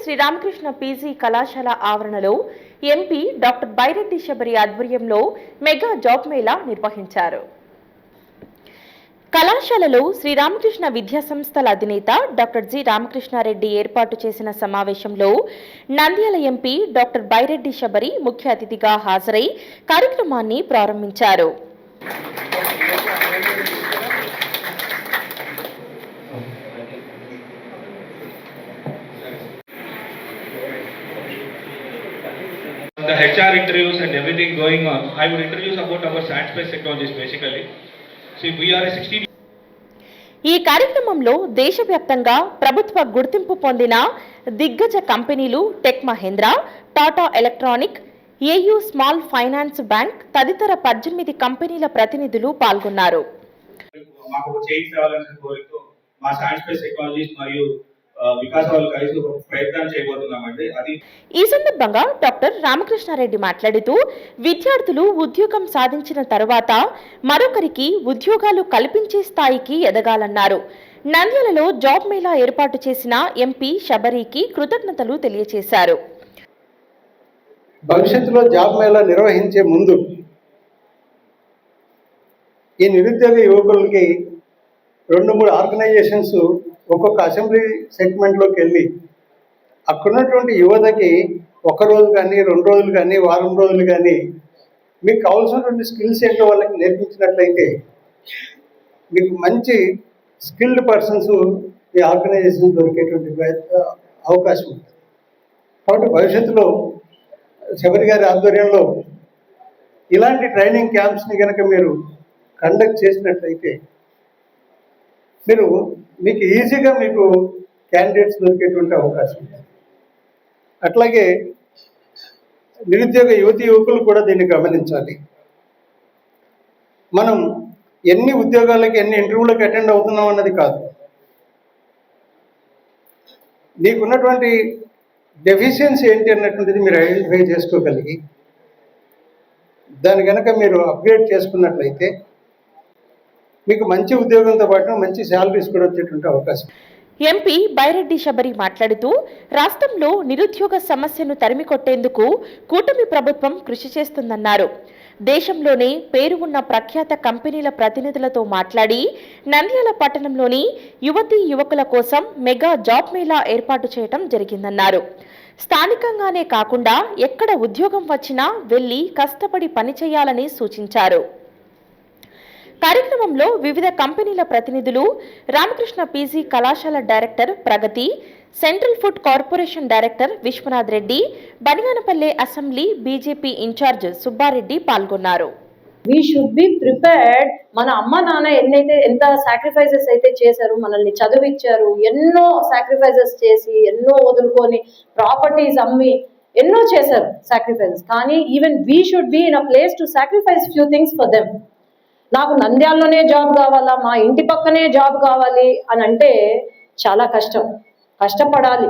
Sri Ramakrishna PG కళాశాల ఆవరణలో MP doctor Byreddy Sabari ఆధ్వర్యంలో మెగా జాబ్ మేళా నిర్వహించారు. కళాశాలలో శ్రీరామకృష్ణ విద్యా సంస్థల అధినేత డాక్టర్ జి రామకృష్ణారెడ్డి ఏర్పాటు చేసిన సమావేశంలో నంద్యాల ఎంపీ డాక్టర్ బైరెడ్డి శబరి ముఖ్య అతిథిగా హాజరై కార్యక్రమాన్ని ప్రారంభించారు. The HR interviews and everything going on, I would introduce about our science based technologies basically. See, we are a 16. ఈ కార్యక్రమంలో దేశవ్యాప్తంగా ప్రభుత్వ గుర్తింపు పొందిన దిగ్గజ కంపెనీలు tech Mahindra, Tata electronic, AU small finance bank తదితర 18 కంపెనీల ప్రతినిధులు పాల్గొన్నారు. ఈ సందర్భంగా డాక్టర్ రామకృష్ణారెడ్డి మాట్లాడుతూ విద్యార్థులు ఉద్యోగం సాధించిన తరువాత మరొకరికి ఉద్యోగాలు కల్పించే స్థాయికి ఎదగాలన్నారు. నంద్యాలలో జాబ్ మేళా ఏర్పాటు చేసిన ఎంపీ శబరికి కృతజ్ఞతలు తెలియజేశారు. భవిష్యత్తులో జాబ్ మేళా నిర్వహించే ముందు ఈ నిరుద్యోగ యువకులకి 2-3 ఆర్గనైజేషన్స్ ఒక్కొక్క అసెంబ్లీ సెగ్మెంట్లోకి వెళ్ళి అక్కడున్నటువంటి యువతకి 1 రోజు కానీ 2 రోజులు కానీ వారం రోజులు కానీ మీకు కావాల్సినటువంటి స్కిల్స్ ఏంటో వాళ్ళకి నేర్పించినట్లయితే మీకు మంచి స్కిల్డ్ పర్సన్స్ ఈ ఆర్గనైజేషన్ దొరికేటువంటి అవకాశం ఉంటుంది. కాబట్టి భవిష్యత్తులో శబరి గారి ఆధ్వర్యంలో ఇలాంటి ట్రైనింగ్ క్యాంప్స్ని కనుక మీరు కండక్ట్ చేసినట్లయితే మీకు ఈజీగా మీకు క్యాండిడేట్స్ దొరికేటువంటి అవకాశం ఉంది. అట్లాగే నిరుద్యోగ యువకులు కూడా దీన్ని గమనించాలి. మనం ఎన్ని ఉద్యోగాలకి ఎన్ని ఇంటర్వ్యూలకు అటెండ్ అవుతున్నాం అన్నది కాదు, నీకున్నటువంటి డెఫిషియన్సీ ఏంటి అన్నటువంటిది మీరు ఐడెంటిఫై చేసుకోగలిగి దాన్ని కనుక మీరు అప్గ్రేడ్ చేసుకున్నట్లయితే మీకు మంచి ఉద్యోగంతో పాటు మంచి శాలరీస్ కూడా వచ్చేటువంటి అవకాశం. ఎంపీ బైరెడ్డి శబరి మాట్లాడుతూ రాష్ట్రంలో నిరుద్యోగ సమస్యను తరిమికొట్టేందుకు కూటమి ప్రభుత్వం కృషి చేస్తుందన్నారు. దేశంలోనే పేరు ఉన్న ప్రఖ్యాత కంపెనీల ప్రతినిధులతో మాట్లాడి నంద్యాల పట్టణంలోని యువతీ యువకుల కోసం మెగా జాబ్ మేళా ఏర్పాటు చేయడం జరిగిందన్నారు. స్థానికంగానే కాకుండా ఎక్కడ ఉద్యోగం వచ్చినా వెళ్లి కష్టపడి పనిచేయాలని సూచించారు. కార్యక్రమంలో వివిధ కంపెనీల ప్రతినిధులు, రామకృష్ణ పీజీ కళాశాల director Pragati, central food corporation director Viswanath Reddy, Banaganapalle assembly BJP incharge Subbareddy పాల్గొన్నారు. We should be prepared. మన అమ్మ నాన్న ఎంత సాక్రిఫైసెస్ అయితే చేశారు, మనల్ని చదివిచ్చారు, ఎన్నో సాక్రిఫైసెస్ చేసి ఎన్నో వదులుకొని ప్రాపర్టీస్ అమ్మి ఎన్నో చేశారు సాక్రిఫైసెస్. కానీ even we should be in a place to sacrifice few things for them. నాకు నంద్యాలలోనే జాబ్ కావాలా, మా ఇంటి పక్కనే జాబ్ కావాలి అని అంటే చాలా కష్టపడాలి.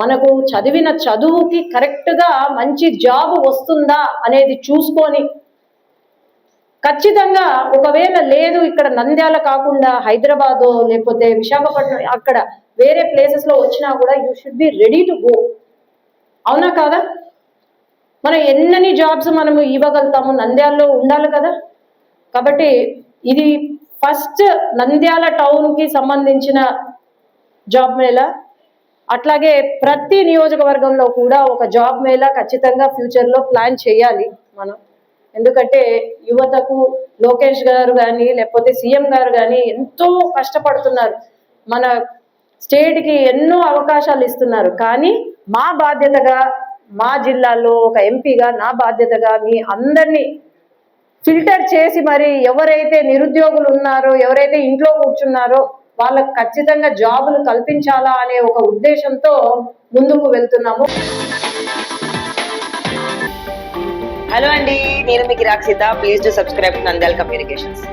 మనకు చదివిన చదువుకి కరెక్ట్గా మంచి జాబ్ వస్తుందా అనేది చూసుకొని ఖచ్చితంగా, ఒకవేళ లేదు ఇక్కడ నంద్యాల కాకుండా హైదరాబాదో లేకపోతే విశాఖపట్నం అక్కడ వేరే ప్లేసెస్లో వచ్చినా కూడా you should be ready to go. అవునా కాదా? మనం ఎన్నని జాబ్స్ మనము ఇవ్వగలుగుతాము, నంద్యాలలో ఉండాలి కదా. కాబట్టి ఇది ఫస్ట్ నంద్యాల టౌన్కి సంబంధించిన జాబ్ మేళా. అట్లాగే ప్రతి నియోజకవర్గంలో కూడా ఒక జాబ్ మేళా ఖచ్చితంగా ఫ్యూచర్లో ప్లాన్ చేయాలి మనం. ఎందుకంటే యువతకు లోకేష్ గారు కానీ లేకపోతే సీఎం గారు కానీ ఎంతో కష్టపడుతున్నారు, మన స్టేట్కి ఎన్నో అవకాశాలు ఇస్తున్నారు. కానీ మా బాధ్యతగా, మా జిల్లాలో ఒక ఎంపీగా నా బాధ్యతగా మీ అందరినీ ఫిల్టర్ చేసి మరి ఎవరైతే నిరుద్యోగులు ఉన్నారో, ఎవరైతే ఇంట్లో కూర్చున్నారో వాళ్ళకు ఖచ్చితంగా జాబులు కల్పించాలా అనే ఒక ఉద్దేశంతో ముందుకు వెళ్తున్నాము. హలో అండి, నేను మీకు Rakshitha. Please to subscribe Nandyal communications.